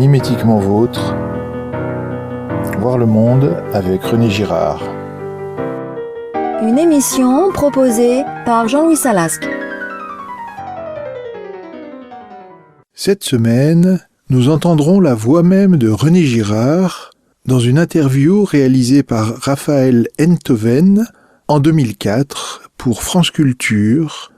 Mimétiquement vôtre, voir le monde avec René Girard. Une émission proposée par Jean-Louis Salasque. Cette semaine, nous entendrons la voix même de René Girard dans une interview réalisée par Raphaël Enthoven en 2004 pour France Culture.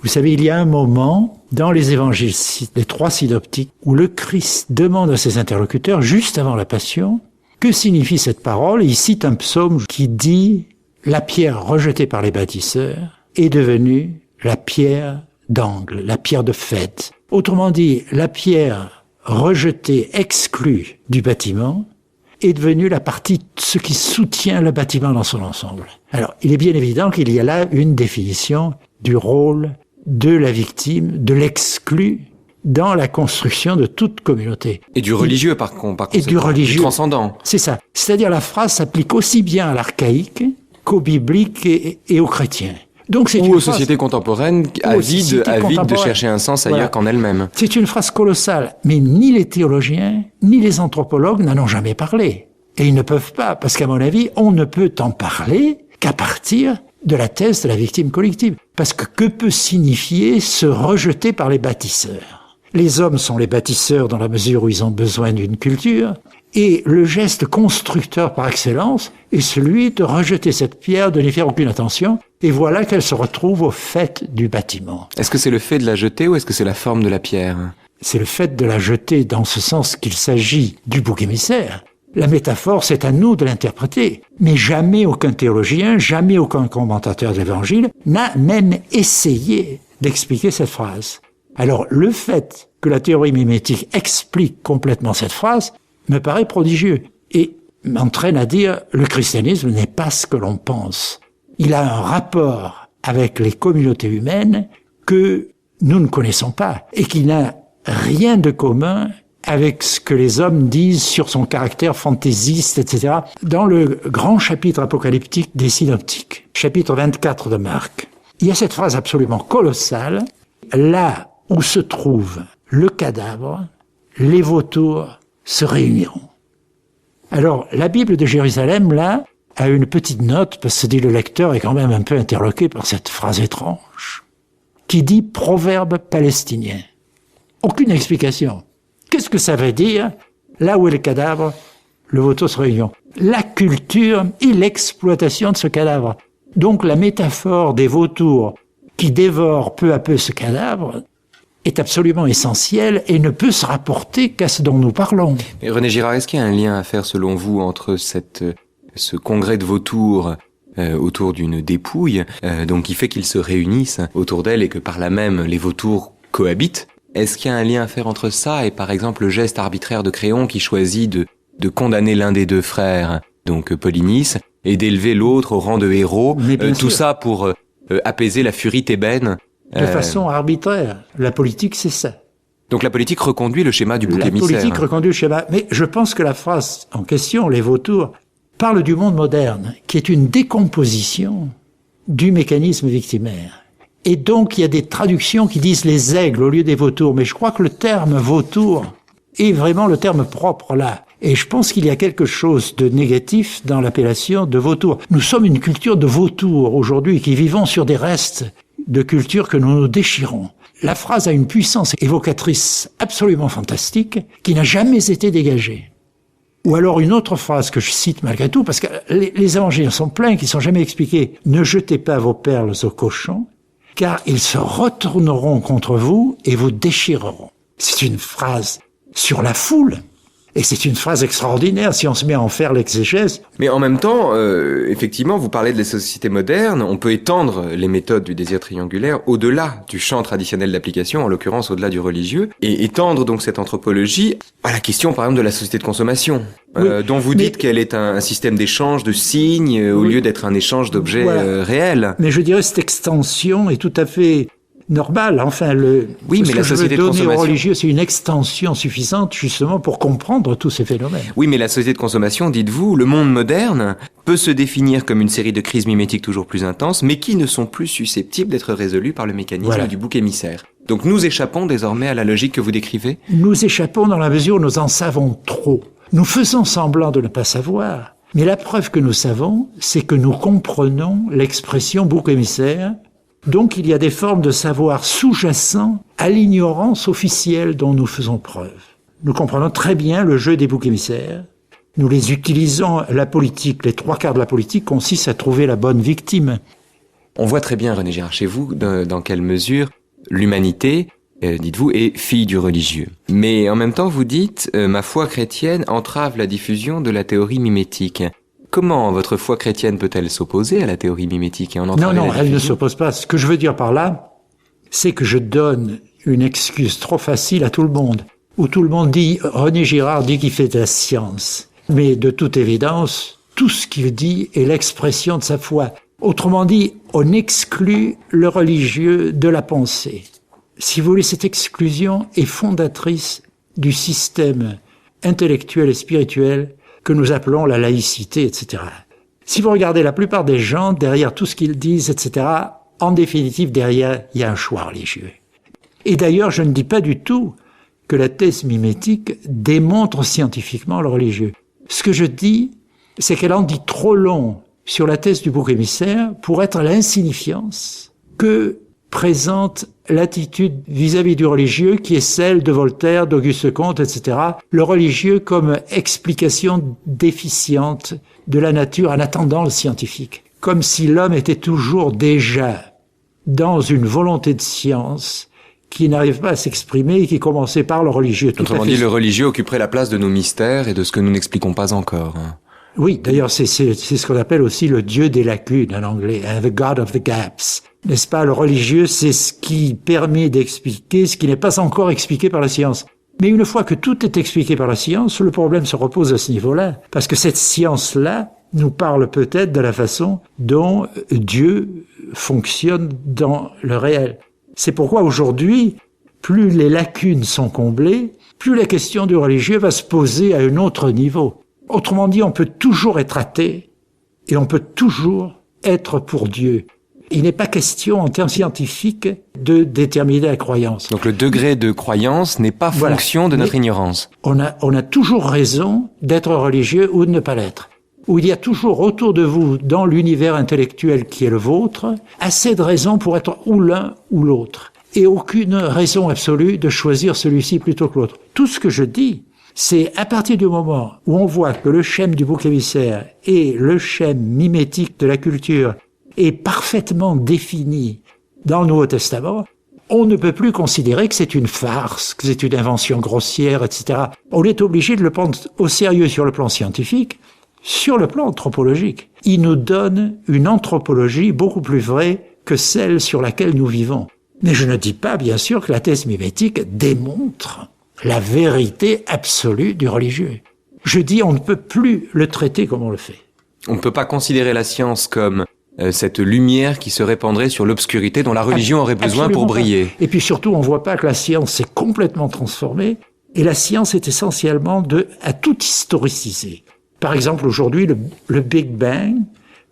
Vous savez, il y a un moment dans les évangiles, les 3 synoptiques, où le Christ demande à ses interlocuteurs, juste avant la Passion, que signifie cette parole. Et il cite un psaume qui dit « La pierre rejetée par les bâtisseurs est devenue la pierre d'angle, la pierre de fête ». Autrement dit, la pierre rejetée, exclue du bâtiment, est devenue la partie de ce qui soutient le bâtiment dans son ensemble. Alors, il est bien évident qu'il y a là une définition du rôle de la victime, de l'exclu, dans la construction de toute communauté. Et du religieux, par contre. Et du religieux. Du transcendant. C'est ça. C'est-à-dire la phrase s'applique aussi bien à l'archaïque qu'au biblique et aux chrétiens. Donc c'est ou aux sociétés contemporaines avides de chercher un sens ailleurs qu'en elles-mêmes. C'est une phrase colossale, mais ni les théologiens, ni les anthropologues n'en ont jamais parlé. Et ils ne peuvent pas, parce qu'à mon avis, on ne peut en parler qu'à partir de la thèse de la victime collective. Parce que peut signifier se rejeter par les bâtisseurs? Les hommes sont les bâtisseurs dans la mesure où ils ont besoin d'une culture, et le geste constructeur par excellence est celui de rejeter cette pierre, de n'y faire aucune attention, et voilà qu'elle se retrouve au fait du bâtiment. Est-ce que c'est le fait de la jeter ou est-ce que c'est la forme de la pierre? C'est le fait de la jeter dans ce sens qu'il s'agit du bouc émissaire. La métaphore, c'est à nous de l'interpréter. Mais jamais aucun théologien, jamais aucun commentateur de l'Évangile n'a même essayé d'expliquer cette phrase. Alors, le fait que la théorie mimétique explique complètement cette phrase me paraît prodigieux et m'entraîne à dire le christianisme n'est pas ce que l'on pense. Il a un rapport avec les communautés humaines que nous ne connaissons pas et qui n'a rien de commun avec ce que les hommes disent sur son caractère fantaisiste, etc. Dans le grand chapitre apocalyptique des synoptiques, chapitre 24 de Marc, il y a cette phrase absolument colossale. Là où se trouve le cadavre, les vautours se réuniront. Alors, la Bible de Jérusalem, là, a une petite note, parce que le lecteur est quand même un peu interloqué par cette phrase étrange, qui dit « proverbe palestinien ». Aucune explication. Qu'est-ce que ça veut dire? Là où est le cadavre, le vautour se réunit. La culture et l'exploitation de ce cadavre. Donc la métaphore des vautours qui dévorent peu à peu ce cadavre est absolument essentielle et ne peut se rapporter qu'à ce dont nous parlons. Et René Girard, est-ce qu'il y a un lien à faire selon vous entre ce congrès de vautours autour d'une dépouille, donc qui fait qu'ils se réunissent autour d'elle et que par là même les vautours cohabitent? Est-ce qu'il y a un lien à faire entre ça et par exemple le geste arbitraire de Créon qui choisit de condamner l'un des 2 frères, donc Polynice, et d'élever l'autre au rang de héros, tout ça pour apaiser la furie thébaine? De façon arbitraire. La politique, c'est ça. Donc la politique reconduit le schéma du bouc émissaire. La politique reconduit le schéma. Mais je pense que la phrase en question, les vautours, parle du monde moderne, qui est une décomposition du mécanisme victimaire. Et donc, il y a des traductions qui disent les aigles au lieu des vautours. Mais je crois que le terme vautour est vraiment le terme propre là. Et je pense qu'il y a quelque chose de négatif dans l'appellation de vautour. Nous sommes une culture de vautours aujourd'hui qui vivons sur des restes de culture que nous nous déchirons. La phrase a une puissance évocatrice absolument fantastique qui n'a jamais été dégagée. Ou alors une autre phrase que je cite malgré tout, parce que les évangiles sont pleins qui ne sont jamais expliqués. « Ne jetez pas vos perles aux cochons, car ils se retourneront contre vous et vous déchireront. » C'est une phrase sur la foule. Et c'est une phrase extraordinaire si on se met à en faire l'exégèse. Mais en même temps, effectivement, vous parlez de la société moderne, on peut étendre les méthodes du désir triangulaire au-delà du champ traditionnel d'application, en l'occurrence au-delà du religieux, et étendre donc cette anthropologie à la question par exemple de la société de consommation, dont vous dites qu'elle est un système d'échange de signes au lieu d'être un échange d'objets réels. Mais je dirais cette extension est tout à fait normale. Enfin, mais la société de consommation. Ce que je veux donner aux religieux, c'est une extension suffisante justement pour comprendre tous ces phénomènes. Oui, mais la société de consommation, dites-vous, le monde moderne peut se définir comme une série de crises mimétiques toujours plus intenses, mais qui ne sont plus susceptibles d'être résolues par le mécanisme du bouc émissaire. Donc nous échappons désormais à la logique que vous décrivez? Nous échappons dans la mesure où nous en savons trop. Nous faisons semblant de ne pas savoir, mais la preuve que nous savons, c'est que nous comprenons l'expression bouc émissaire. Donc il y a des formes de savoir sous-jacents à l'ignorance officielle dont nous faisons preuve. Nous comprenons très bien le jeu des boucs émissaires. Nous les utilisons, la politique, les 3/4 de la politique consiste à trouver la bonne victime. On voit très bien, René Girard, chez vous, dans quelle mesure l'humanité, dites-vous, est fille du religieux. Mais en même temps, vous dites, ma foi chrétienne entrave la diffusion de la théorie mimétique. Comment votre foi chrétienne peut-elle s'opposer à la théorie mimétique et en entraver la diffusion? Elle ne s'oppose pas. Ce que je veux dire par là, c'est que je donne une excuse trop facile à tout le monde, où tout le monde dit, René Girard dit qu'il fait de la science. Mais de toute évidence, tout ce qu'il dit est l'expression de sa foi. Autrement dit, on exclut le religieux de la pensée. Si vous voulez, cette exclusion est fondatrice du système intellectuel et spirituel que nous appelons la laïcité, etc. Si vous regardez la plupart des gens, derrière tout ce qu'ils disent, etc., en définitive, derrière, il y a un choix religieux. Et d'ailleurs, je ne dis pas du tout que la thèse mimétique démontre scientifiquement le religieux. Ce que je dis, c'est qu'elle en dit trop long sur la thèse du bouc émissaire pour être l'insignifiance que présente l'attitude vis-à-vis du religieux qui est celle de Voltaire, d'Auguste Comte, etc. Le religieux comme explication déficiente de la nature en attendant le scientifique. Comme si l'homme était toujours déjà dans une volonté de science qui n'arrive pas à s'exprimer et qui commençait par le religieux. Autrement dit, le religieux occuperait la place de nos mystères et de ce que nous n'expliquons pas encore. Oui, d'ailleurs, c'est ce qu'on appelle aussi le dieu des lacunes en anglais, the God of the gaps. N'est-ce pas? Le religieux, c'est ce qui permet d'expliquer ce qui n'est pas encore expliqué par la science. Mais une fois que tout est expliqué par la science, le problème se repose à ce niveau-là. Parce que cette science-là nous parle peut-être de la façon dont Dieu fonctionne dans le réel. C'est pourquoi aujourd'hui, plus les lacunes sont comblées, plus la question du religieux va se poser à un autre niveau. Autrement dit, on peut toujours être athée et on peut toujours être pour Dieu. Il n'est pas question, en termes scientifiques, de déterminer la croyance. Donc le degré de croyance n'est pas fonction de notre ignorance. On a toujours raison d'être religieux ou de ne pas l'être. Où il y a toujours autour de vous, dans l'univers intellectuel qui est le vôtre, assez de raisons pour être ou l'un ou l'autre. Et aucune raison absolue de choisir celui-ci plutôt que l'autre. Tout ce que je dis, c'est à partir du moment où on voit que le schème du bouc émissaire et le schème mimétique de la culture est parfaitement défini dans le Nouveau Testament, on ne peut plus considérer que c'est une farce, que c'est une invention grossière, etc. On est obligé de le prendre au sérieux sur le plan scientifique, sur le plan anthropologique. Il nous donne une anthropologie beaucoup plus vraie que celle sur laquelle nous vivons. Mais je ne dis pas, bien sûr, que la thèse mimétique démontre la vérité absolue du religieux. Je dis, on ne peut plus le traiter comme on le fait. On ne peut pas considérer la science comme cette lumière qui se répandrait sur l'obscurité dont la religion aurait besoin pour briller. Et puis surtout, on ne voit pas que la science s'est complètement transformée, et la science est essentiellement à tout historiciser. Par exemple, aujourd'hui, le Big Bang,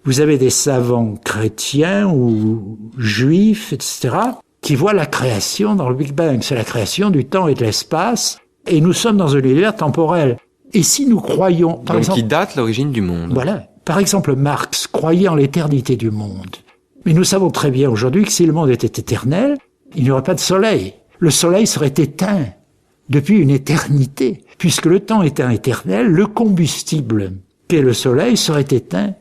vous avez des savants chrétiens ou juifs, etc., qui voient la création dans le Big Bang. C'est la création du temps et de l'espace, et nous sommes dans un univers temporel. Et si nous croyons... Par exemple, qui date l'origine du monde. Voilà. Par exemple, Marx croyait en l'éternité du monde. Mais nous savons très bien aujourd'hui que si le monde était éternel, il n'y aurait pas de soleil. Le soleil serait éteint depuis une éternité. Puisque le temps étant éternel, le combustible qu'est le soleil serait éteint.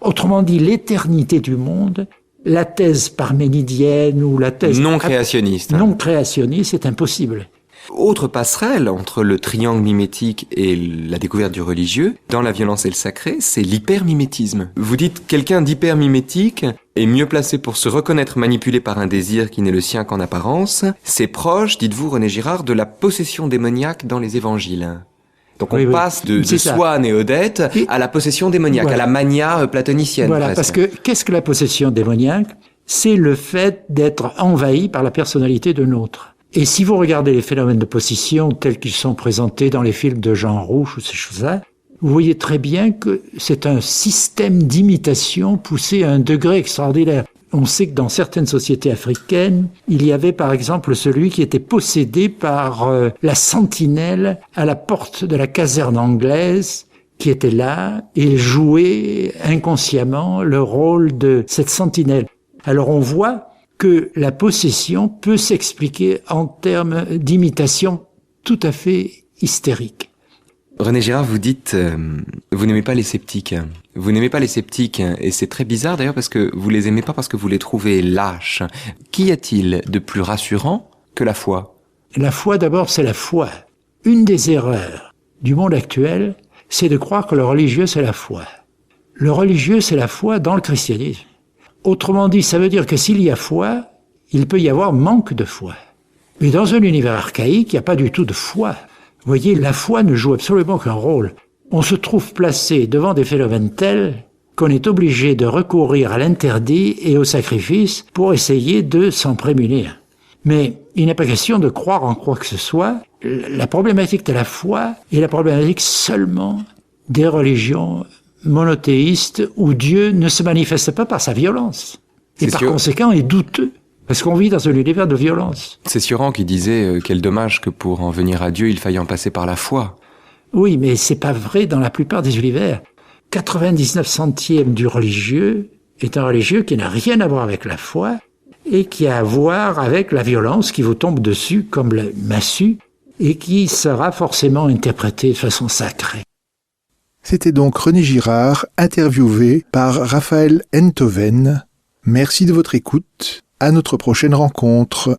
Autrement dit, l'éternité du monde, la thèse parménidienne ou la thèse... Non créationniste. Non créationniste, c'est impossible. Autre passerelle entre le triangle mimétique et la découverte du religieux, dans la violence et le sacré, c'est l'hypermimétisme. Vous dites quelqu'un d'hypermimétique est mieux placé pour se reconnaître manipulé par un désir qui n'est le sien qu'en apparence. C'est proche, dites-vous René Girard, de la possession démoniaque dans les évangiles. Donc on passe de Swann et Odette à la possession démoniaque, à la mania platonicienne. Voilà, parce que qu'est-ce que la possession démoniaque? C'est le fait d'être envahi par la personnalité de l'autre. Et si vous regardez les phénomènes de possession tels qu'ils sont présentés dans les films de Jean Rouch ou ces choses-là, vous voyez très bien que c'est un système d'imitation poussé à un degré extraordinaire. On sait que dans certaines sociétés africaines, il y avait par exemple celui qui était possédé par la sentinelle à la porte de la caserne anglaise, qui était là, et il jouait inconsciemment le rôle de cette sentinelle. Alors on voit que la possession peut s'expliquer en termes d'imitation tout à fait hystérique. René Girard, vous dites, vous n'aimez pas les sceptiques. Vous n'aimez pas les sceptiques, et c'est très bizarre d'ailleurs parce que vous les aimez pas parce que vous les trouvez lâches. Qu'y a-t-il de plus rassurant que la foi? La foi d'abord, c'est la foi. Une des erreurs du monde actuel, c'est de croire que le religieux, c'est la foi. Le religieux, c'est la foi dans le christianisme. Autrement dit, ça veut dire que s'il y a foi, il peut y avoir manque de foi. Mais dans un univers archaïque, il n'y a pas du tout de foi. Vous voyez, la foi ne joue absolument aucun rôle. On se trouve placé devant des phénomènes tels qu'on est obligé de recourir à l'interdit et au sacrifice pour essayer de s'en prémunir. Mais il n'est pas question de croire en quoi que ce soit. La problématique de la foi est la problématique seulement des religions monothéistes où Dieu ne se manifeste pas par sa violence. Et par conséquent est douteux. Parce qu'on vit dans un univers de violence. C'est Sioran qui disait quel dommage que pour en venir à Dieu, il faille en passer par la foi. Oui, mais c'est pas vrai dans la plupart des univers. 99 centièmes du religieux est un religieux qui n'a rien à voir avec la foi et qui a à voir avec la violence qui vous tombe dessus comme la massue et qui sera forcément interprétée de façon sacrée. C'était donc René Girard, interviewé par Raphaël Enthoven. Merci de votre écoute. À notre prochaine rencontre.